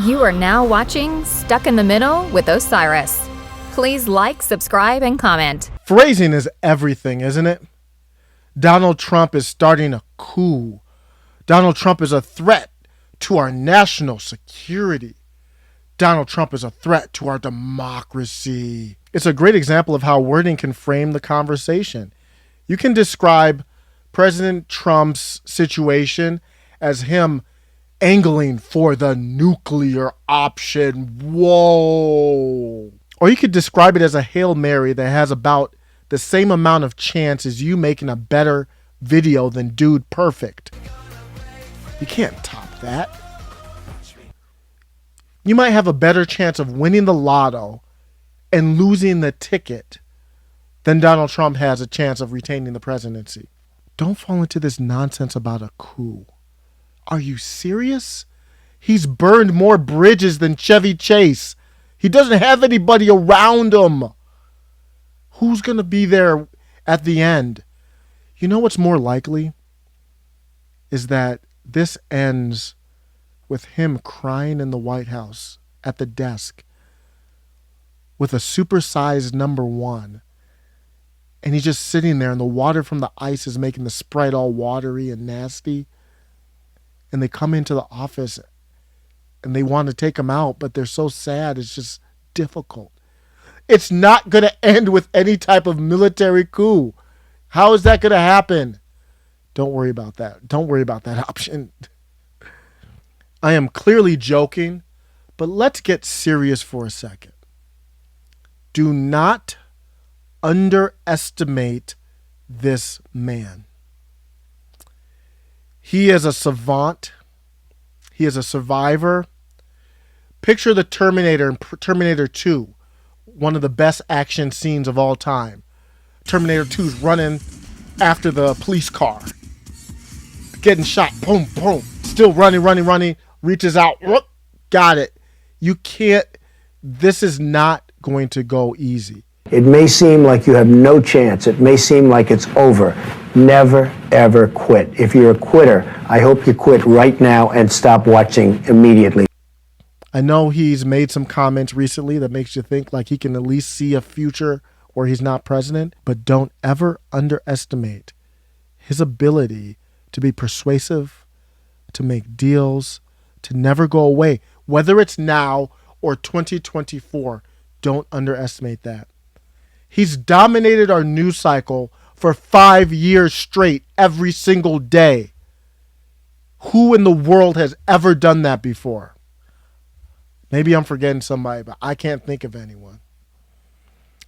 You are now watching Stuck in the Middle with Osiris. Please like, subscribe, and comment. Phrasing is everything, isn't it? Donald Trump is starting a coup. Donald Trump is a threat to our national security. Donald Trump is a threat to our democracy. It's a great example of how wording can frame the conversation. You can describe President Trump's situation as him angling for the nuclear option. Whoa. Or you could describe it as a Hail Mary that has about the same amount of chance as you making a better video than Dude Perfect. You can't top that. You might have a better chance of winning the lotto and losing the ticket than Donald Trump has a chance of retaining the presidency. Don't fall into this nonsense about a coup. Are you serious? He's burned more bridges than Chevy Chase. He doesn't have anybody around him. Who's going to be there at the end? You know what's more likely? Is that this ends with him crying in the White House at the desk with a supersized number one. And he's just sitting there and the water from the ice is making the Sprite all watery and nasty. And they come into the office and they want to take him out, but they're so sad. It's just difficult. It's not going to end with any type of military coup. How is that going to happen? Don't worry about that. Don't worry about that option. I am clearly joking, but let's get serious for a second. Do not underestimate this man. He is a savant. He is a survivor. Picture the Terminator in Terminator 2, one of the best action scenes of all time. Terminator 2 is running after the police car, getting shot, boom, boom, still running, reaches out, whoop, got it. You can't, this is not going to go easy. It may seem like you have no chance. It may seem like it's over. Never, ever quit. If you're a quitter, I hope you quit right now and stop watching immediately. I know he's made some comments recently that makes you think like he can at least see a future where he's not president, but don't ever underestimate his ability to be persuasive, to make deals, to never go away. Whether it's now or 2024, don't underestimate that. He's dominated our news cycle for 5 years straight, every single day. Who in the world has ever done that before? Maybe I'm forgetting somebody, but I can't think of anyone.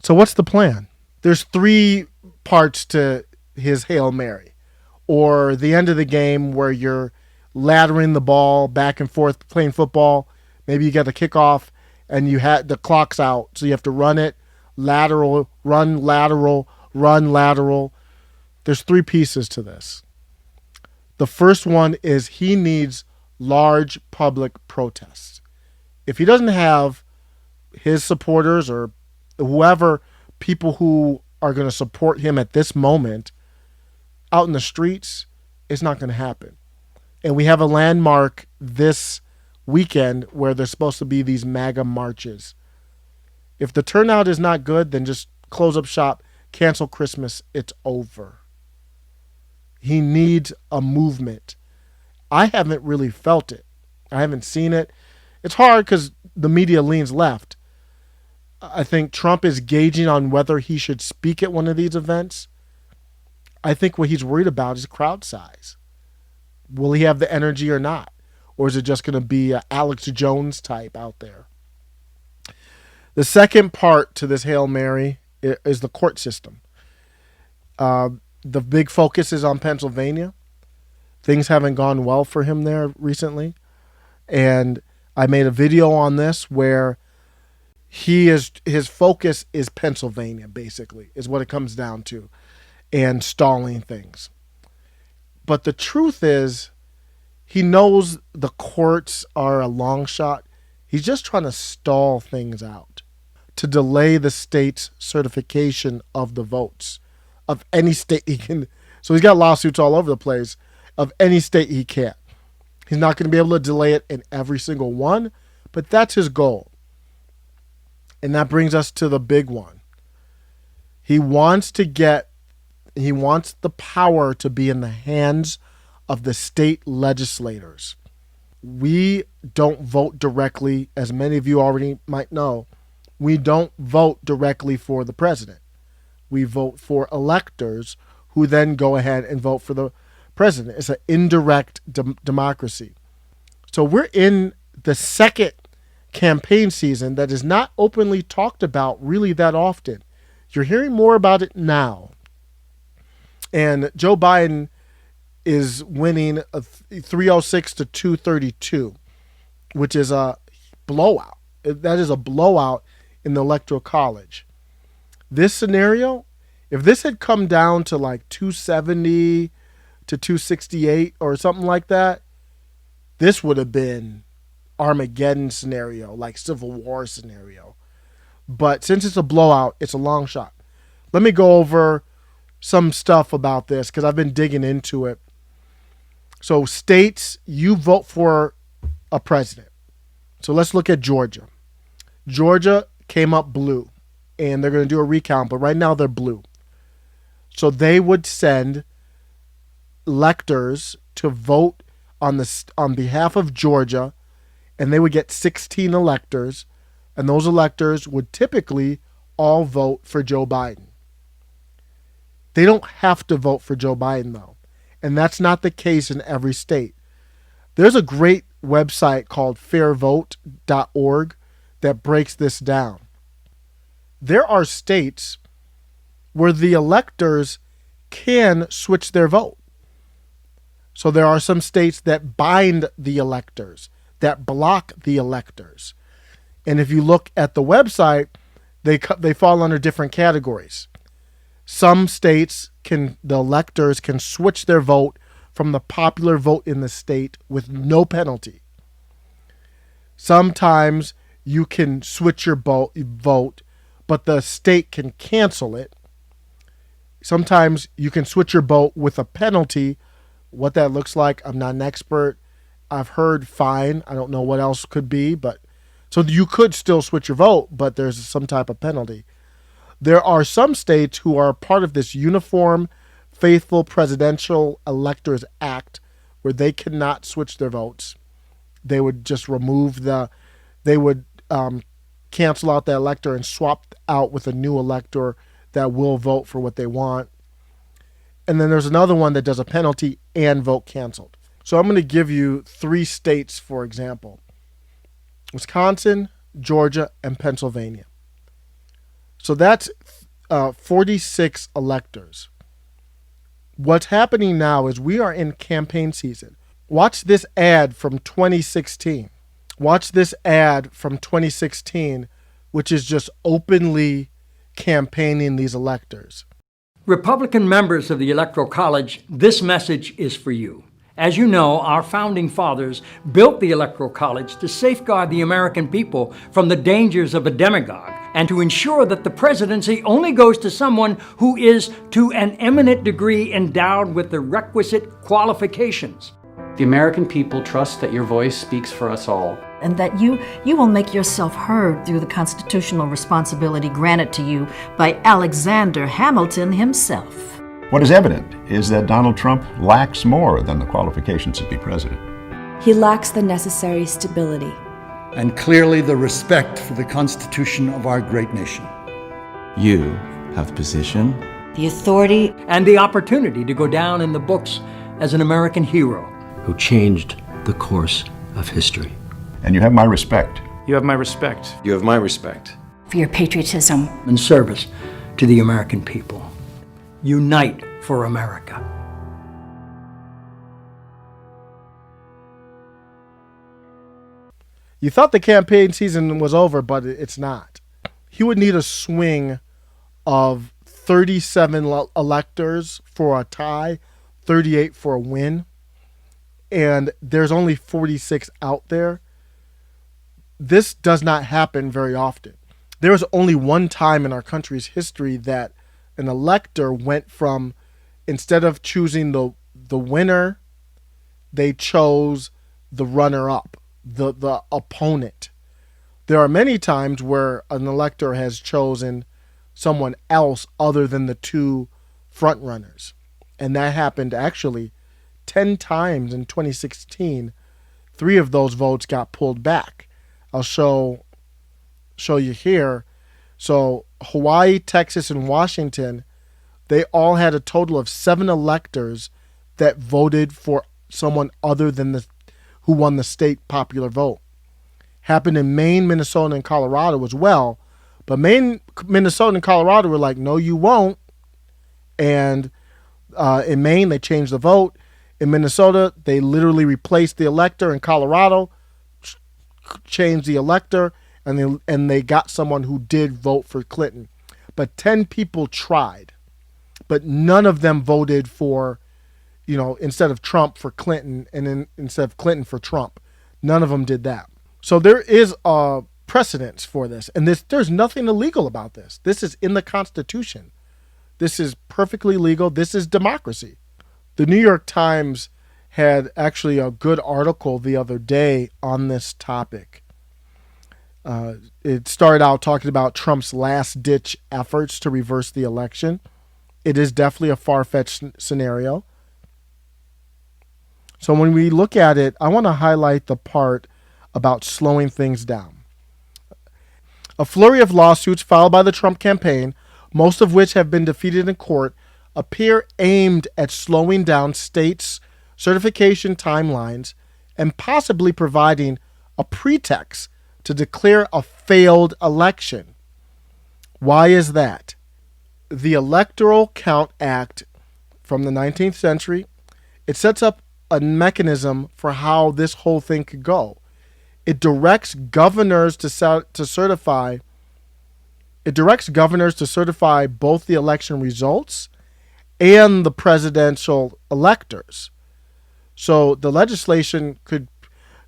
So what's the plan? There's 3 parts to his Hail Mary, or the end of the game where you're laddering the ball back and forth playing football. Maybe you get the kickoff and you had the clock's out, so you have to run it, lateral, run lateral, run lateral. There's 3 pieces to this. The first one is he needs large public protests. If he doesn't have his supporters or whoever, people who are going to support him at this moment out in the streets, it's not going to happen. And we have a landmark this weekend where there's supposed to be these MAGA marches. If the turnout is not good, then just close up shop, cancel Christmas, it's over. He needs a movement. I haven't really felt it. I haven't seen it. It's hard because the media leans left. I think Trump is gauging on whether he should speak at one of these events. I think what he's worried about is crowd size. Will he have the energy or not? Or is it just going to be an Alex Jones type out there? The second part to this Hail Mary is the court system. The big focus is on Pennsylvania. Things haven't gone well for him there recently. And I made a video on this where his focus is Pennsylvania, basically, is what it comes down to, and stalling things. But the truth is, he knows the courts are a long shot. He's just trying to stall things out to delay the state's certification of the votes of any state he can. So he's got lawsuits all over the place of any state he can. He's not going to be able to delay it in every single one, but that's his goal. And that brings us to the big one. He wants the power to be in the hands of the state legislators. We don't vote directly, as many of you already might know. We don't vote directly for the president. We vote for electors who then go ahead and vote for the president. It's an indirect democracy. So we're in the second campaign season that is not openly talked about really that often. You're hearing more about it now. And Joe Biden is winning a 306 to 232, which is a blowout. That is a blowout in the Electoral College. This scenario, if this had come down to like 270 to 268 or something like that, this would have been Armageddon scenario, like Civil War scenario. But since it's a blowout, it's a long shot. Let me go over some stuff about this because I've been digging into it. So states, you vote for a president. So let's look at Georgia. Georgia came up blue, and they're going to do a recount, but right now they're blue. So they would send electors to vote on behalf of Georgia, and they would get 16 electors, and those electors would typically all vote for Joe Biden. They don't have to vote for Joe Biden, though, and that's not the case in every state. There's a great website called fairvote.org that breaks this down. There are states where the electors can switch their vote. So there are some states that bind the electors, that block the electors. And if you look at the website, they fall under different categories. Some states the electors can switch their vote from the popular vote in the state with no penalty. Sometimes you can switch your vote, but the state can cancel it. Sometimes you can switch your vote with a penalty. What that looks like, I'm not an expert. I've heard fine. I don't know what else could be, but so you could still switch your vote, but there's some type of penalty. There are some states who are part of this Uniform Faithful Presidential Electors Act where they cannot switch their votes. They would just cancel out the elector and swap out with a new elector that will vote for what they want. And then there's another one that does a penalty and vote canceled. So I'm going to give you 3 states, for example: Wisconsin, Georgia, and Pennsylvania. So that's 46 electors. What's happening now is we are in campaign season. Watch this ad from 2016. Watch this ad from 2016, which is just openly campaigning these electors. Republican members of the Electoral College, this message is for you. As you know, our founding fathers built the Electoral College to safeguard the American people from the dangers of a demagogue and to ensure that the presidency only goes to someone who is to an eminent degree endowed with the requisite qualifications. The American people trust that your voice speaks for us all. And that you will make yourself heard through the constitutional responsibility granted to you by Alexander Hamilton himself. What is evident is that Donald Trump lacks more than the qualifications to be president. He lacks the necessary stability. And clearly the respect for the Constitution of our great nation. You have the position, the authority, and the opportunity to go down in the books as an American hero who changed the course of history. And you have my respect. You have my respect. You have my respect. For your patriotism and service to the American people. Unite for America. You thought the campaign season was over, but it's not. He would need a swing of 37 electors for a tie, 38 for a win, and there's only 46 out there. This does not happen very often. There was only one time in our country's history that an elector went from, instead of choosing the winner, they chose the runner-up, the opponent. There are many times where an elector has chosen someone else other than the two front runners. And that happened actually 10 times in 2016. 3 of those votes got pulled back. I'll show you here. So Hawaii, Texas, and Washington, they all had a total of 7 electors that voted for someone other than who won the state popular vote. Happened in Maine, Minnesota, and Colorado as well. But Maine, Minnesota, and Colorado were like, no, you won't. And in Maine, they changed the vote. In Minnesota, they literally replaced the elector. In Colorado, changed the elector, and they got someone who did vote for Clinton. But 10 people tried, but none of them voted for, instead of Trump for Clinton, and then instead of Clinton for Trump. None of them did that. So there is a precedence for this, and there's nothing illegal about this. This is in the Constitution. This is perfectly legal. This is democracy. The New York Times had actually a good article the other day on this topic. It started out talking about Trump's last-ditch efforts to reverse the election. It is definitely a far-fetched scenario. So when we look at it, I want to highlight the part about slowing things down. A flurry of lawsuits filed by the Trump campaign, most of which have been defeated in court, appear aimed at slowing down states' certification timelines and possibly providing a pretext to declare a failed election. Why is that? The Electoral Count Act from the 19th century, it sets up a mechanism for how this whole thing could go. It directs governors to certify. It directs governors to certify both the election results and the presidential electors. So the legislation could,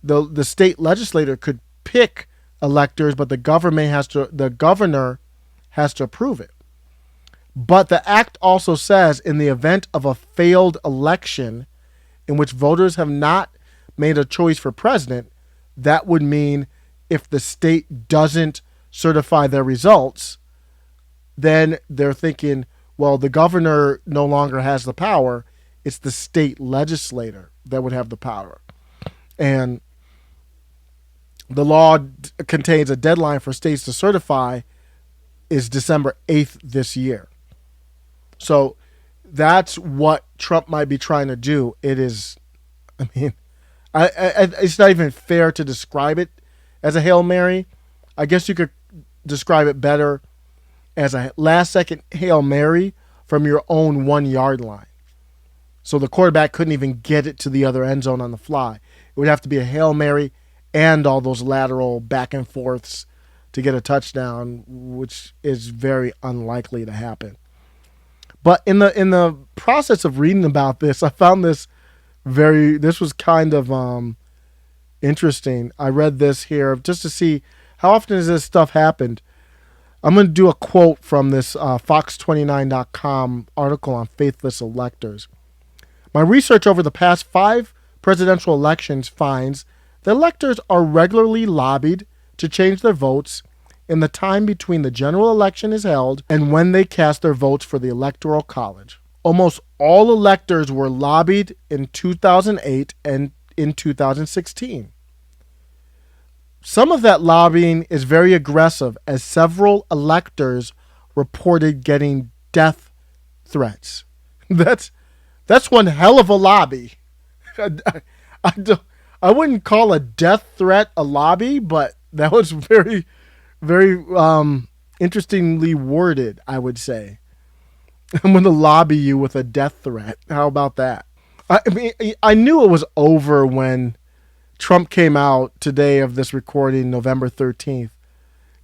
the state legislator could pick electors, but the governor has to approve it. But the act also says, in the event of a failed election in which voters have not made a choice for president, that would mean if the state doesn't certify their results, then they're thinking, well, the governor no longer has the power. It's the state legislator that would have the power. And the law contains a deadline for states to certify is December 8th this year. So that's what Trump might be trying to do. It is, it's not even fair to describe it as a Hail Mary. I guess you could describe it better as a last-second Hail Mary from your own 1-yard line. So the quarterback couldn't even get it to the other end zone on the fly. It would have to be a Hail Mary and all those lateral back and forths to get a touchdown, which is very unlikely to happen. But in the process of reading about this, I found this was kind of interesting. I read this here just to see how often has this stuff happened. I'm going to do a quote from this Fox29.com article on faithless electors. My research over the past 5 presidential elections finds that electors are regularly lobbied to change their votes in the time between the general election is held and when they cast their votes for the Electoral College. Almost all electors were lobbied in 2008 and in 2016. Some of that lobbying is very aggressive, as several electors reported getting death threats. That's one hell of a lobby. I wouldn't call a death threat a lobby, but that was very, very interestingly worded, I would say. I'm going to lobby you with a death threat. How about that? I knew it was over when Trump came out today of this recording, November 13th.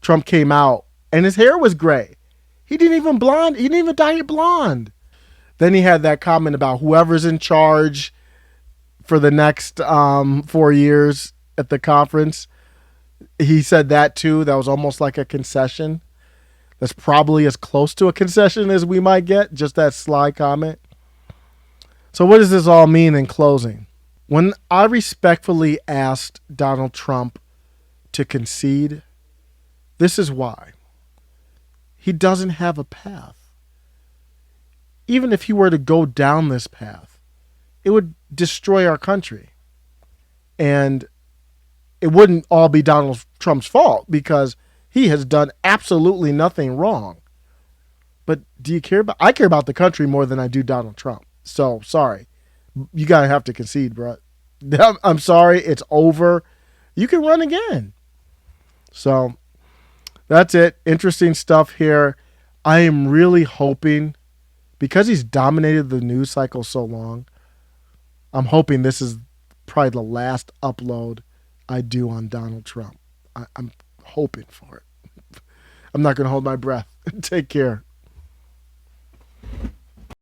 Trump came out and his hair was gray. He didn't even dye it blonde. Then he had that comment about whoever's in charge for the next 4 years at the conference. He said that too. That was almost like a concession. That's probably as close to a concession as we might get, just that sly comment. So what does this all mean in closing? When I respectfully asked Donald Trump to concede, this is why. He doesn't have a path. Even if he were to go down this path, it would destroy our country. And it wouldn't all be Donald Trump's fault because he has done absolutely nothing wrong. But do you care about? I care about the country more than I do Donald Trump. So sorry, you gotta have to concede, bro. I'm sorry, it's over. You can run again. So that's it. Interesting stuff here. I am really hoping, because he's dominated the news cycle so long, I'm hoping this is probably the last upload I do on Donald Trump. I'm hoping for it. I'm not going to hold my breath. Take care.